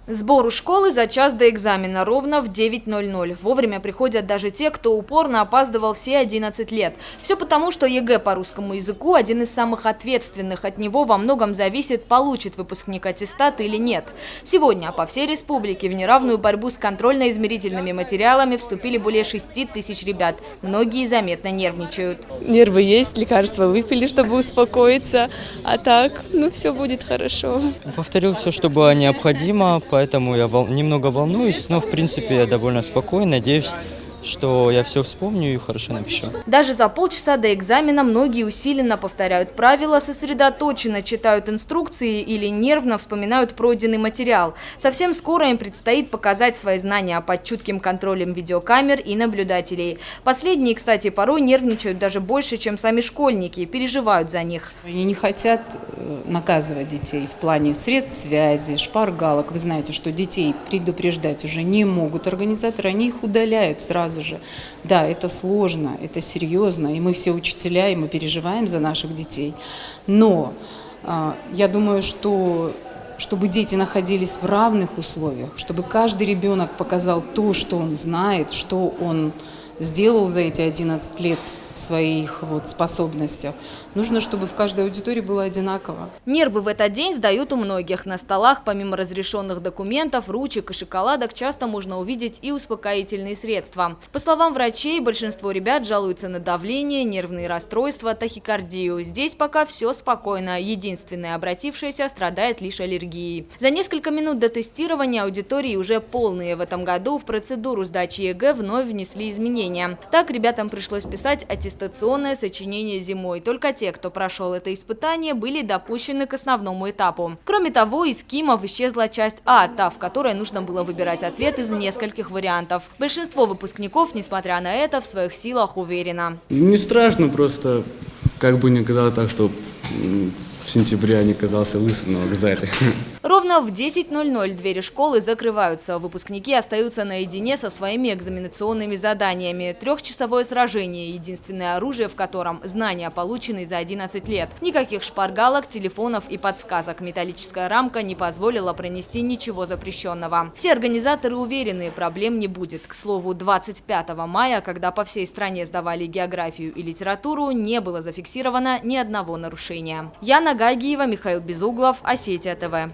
Сбор у школы за час до экзамена ровно в 9:00. Вовремя приходят даже те, кто упорно опаздывал все 11 лет. Все потому, что ЕГЭ по русскому языку один из самых ответственных. От него во многом зависит, получит выпускник аттестат или нет. Сегодня по всей республике в неравную борьбу с контрольно-измерительными материалами вступили более 6 тысяч ребят. Многие заметно нервничают. Нервы есть, лекарства выпили, чтобы успокоиться. А так, все будет хорошо. Повторил все, что было необходимо, поэтому я немного волнуюсь, но в принципе я довольно спокоен. Надеюсь, что я все вспомню и хорошо напишу. Даже за полчаса до экзамена многие усиленно повторяют правила, сосредоточенно читают инструкции или нервно вспоминают пройденный материал. Совсем скоро им предстоит показать свои знания под чутким контролем видеокамер и наблюдателей. Последние, кстати, порой нервничают даже больше, чем сами школьники, переживают за них. Они не хотят наказывать детей в плане средств связи, шпаргалок. Вы знаете, что детей предупреждать уже не могут организаторы, они их удаляют сразу же. Да, это сложно, это серьезно, и мы все учителя, и мы переживаем за наших детей. Но я думаю, что чтобы дети находились в равных условиях, чтобы каждый ребенок показал то, что он знает, что он сделал за эти 11 лет в своих способностях. Нужно, чтобы в каждой аудитории было одинаково. Нервы в этот день сдают у многих. На столах, помимо разрешенных документов, ручек и шоколадок, часто можно увидеть и успокоительные средства. По словам врачей, большинство ребят жалуются на давление, нервные расстройства, тахикардию. Здесь пока все спокойно. Единственная обратившаяся страдает лишь аллергией. За несколько минут до тестирования аудитории уже полные. В этом году в процедуру сдачи ЕГЭ вновь внесли изменения. Так ребятам пришлось писать аттестационное сочинение зимой. Только те, кто прошел это испытание, были допущены к основному этапу. Кроме того, из КИМов исчезла часть А, та, в которой нужно было выбирать ответ из нескольких вариантов. Большинство выпускников, несмотря на это, в своих силах уверено. Не страшно, просто как бы не казалось так, что в сентябре я не казался лысым на вокзале. Ровно в 10:00 двери школы закрываются. Выпускники остаются наедине со своими экзаменационными заданиями. Трехчасовое сражение, единственное оружие в котором – знания, полученные за 11 лет. Никаких шпаргалок, телефонов и подсказок. Металлическая рамка не позволила пронести ничего запрещенного. Все организаторы уверены, проблем не будет. К слову, 25 мая, когда по всей стране сдавали географию и литературу, не было зафиксировано ни одного нарушения. Яна Гагиева, Михаил Безуглов, Осетия ТВ.